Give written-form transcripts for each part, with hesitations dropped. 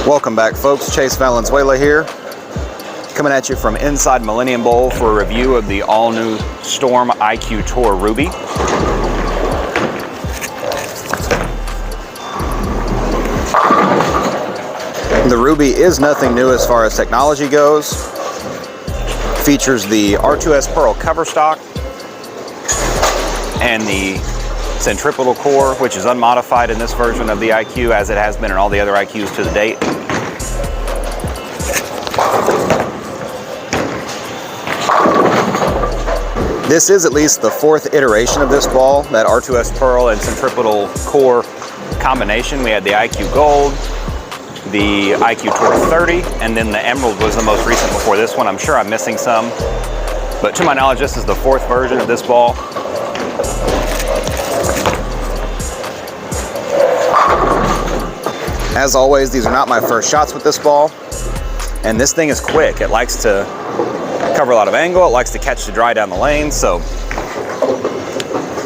Welcome back, folks. Chase Valenzuela here, coming at you from inside Millennium Bowl for a review of the all-new Storm IQ Tour Ruby. The Ruby is nothing new as far as technology goes. Features the R2S Pearl cover stock and the centripetal core, which is unmodified in this version of the IQ as it has been in all the other IQs to the date. This is at least the fourth iteration of this ball, that R2S Pearl and centripetal core combination. We had the IQ Gold, the IQ Tour 30, and then the Emerald was the most recent before this one. I'm sure I'm missing some, but to my knowledge, this is the fourth version of this ball. As always, these are not my first shots with this ball, and this thing is quick. It likes to cover a lot of angle. It likes to catch the dry down the lane, so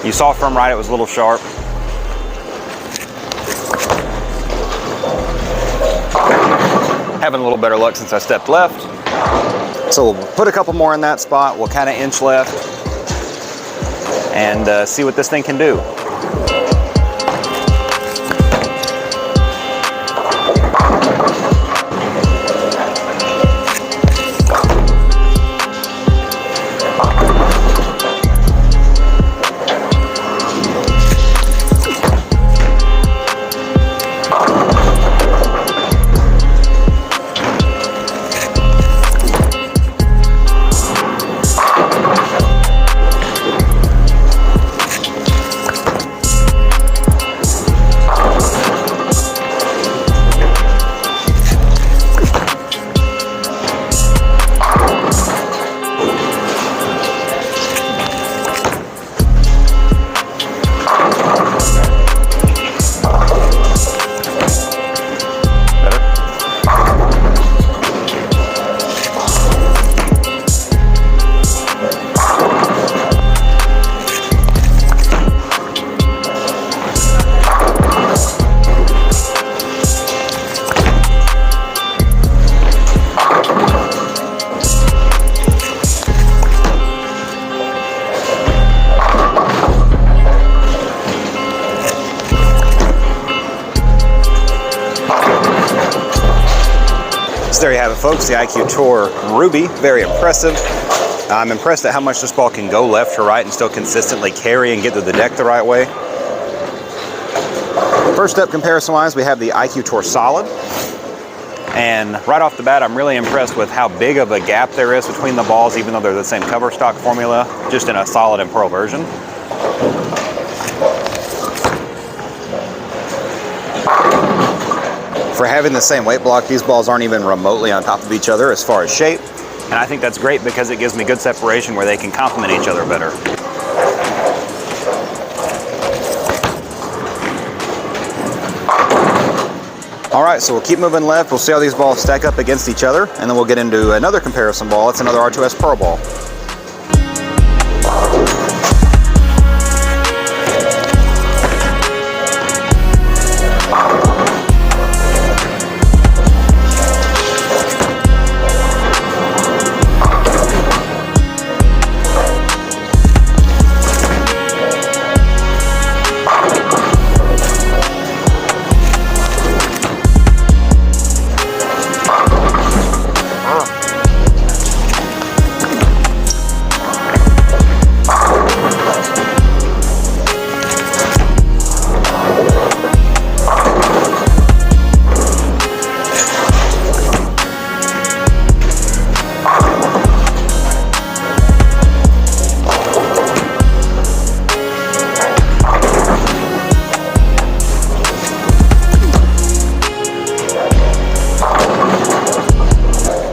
you saw from right, it was a little sharp. Having a little better luck since I stepped left. So we'll put a couple more in that spot. We'll kind of inch left and see what this thing can do. So there you have it, folks, the IQ Tour Ruby. Very impressive. I'm impressed at how much this ball can go left to right and still consistently carry and get to the deck the right way. First up, comparison-wise, we have the IQ Tour Solid. And right off the bat, I'm really impressed with how big of a gap there is between the balls, even though they're the same cover stock formula, just in a solid and pearl version. For having the same weight block, these balls aren't even remotely on top of each other as far as shape. And I think that's great because it gives me good separation where they can complement each other better. All right, so we'll keep moving left. We'll see how these balls stack up against each other, and then we'll get into another comparison ball. It's another R2S Pearl ball.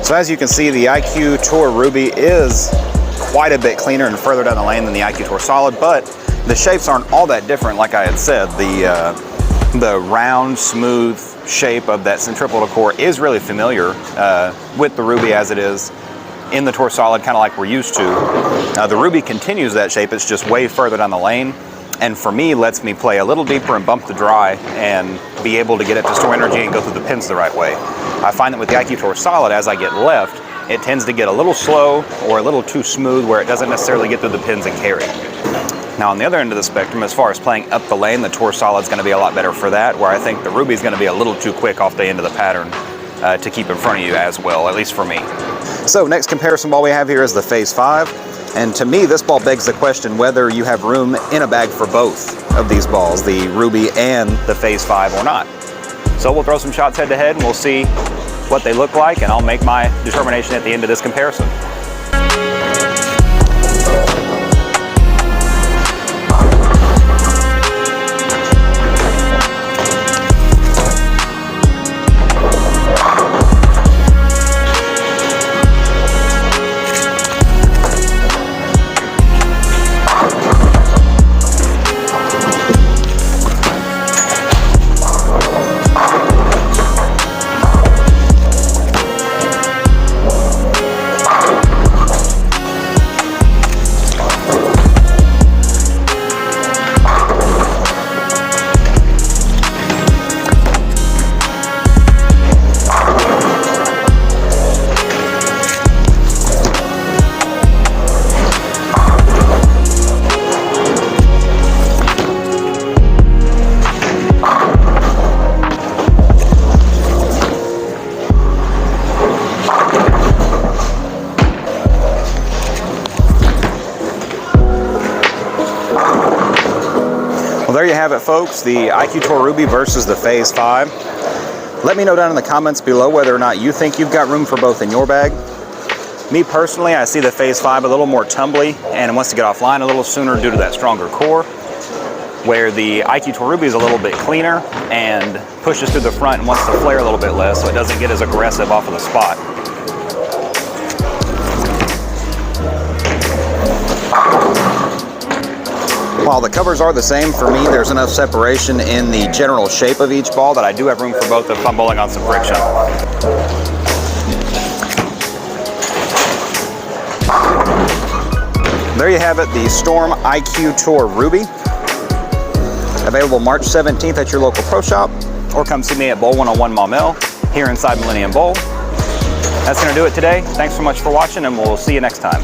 So as you can see, the IQ Tour Ruby is quite a bit cleaner and further down the lane than the IQ Tour Solid, but the shapes aren't all that different. Like I had said, the round, smooth shape of that centripetal core is really familiar with the Ruby as it is in the Tour Solid, kind of like we're used to. The Ruby continues that shape, it's just way further down the lane, and for me lets me play a little deeper and bump the dry and be able to get it to store energy and go through the pins the right way. I find that with the IQ Tour Solid, as I get left, it tends to get a little slow or a little too smooth where it doesn't necessarily get through the pins and carry. Now on the other end of the spectrum, as far as playing up the lane, the Tour Solid's going to be a lot better for that, where I think the Ruby's going to be a little too quick off the end of the pattern to keep in front of you as well, at least for me. So next comparison ball we have here is the Phaze 5, and to me this ball begs the question whether you have room in a bag for both of these balls, the Ruby and the Phaze 5 or not. So we'll throw some shots head to head and we'll see what they look like, and I'll make my determination at the end of this comparison. Well, there you have it, folks, the IQ Tour Ruby versus the Phaze 5. Let me know down in the comments below whether or not you think you've got room for both in your bag. Me personally, I see the Phaze 5 a little more tumbly and it wants to get offline a little sooner due to that stronger core, where the IQ Tour Ruby is a little bit cleaner and pushes through the front and wants to flare a little bit less so it doesn't get as aggressive off of the spot. While the covers are the same, for me there's enough separation in the general shape of each ball that I do have room for both if I'm bowling on some friction. There you have it, the Storm IQ Tour Ruby. Available March 17th at your local pro shop, or come see me at Bowl 101 Maumelle here inside Millennium Bowl. That's going to do it today. Thanks so much for watching, and we'll see you next time.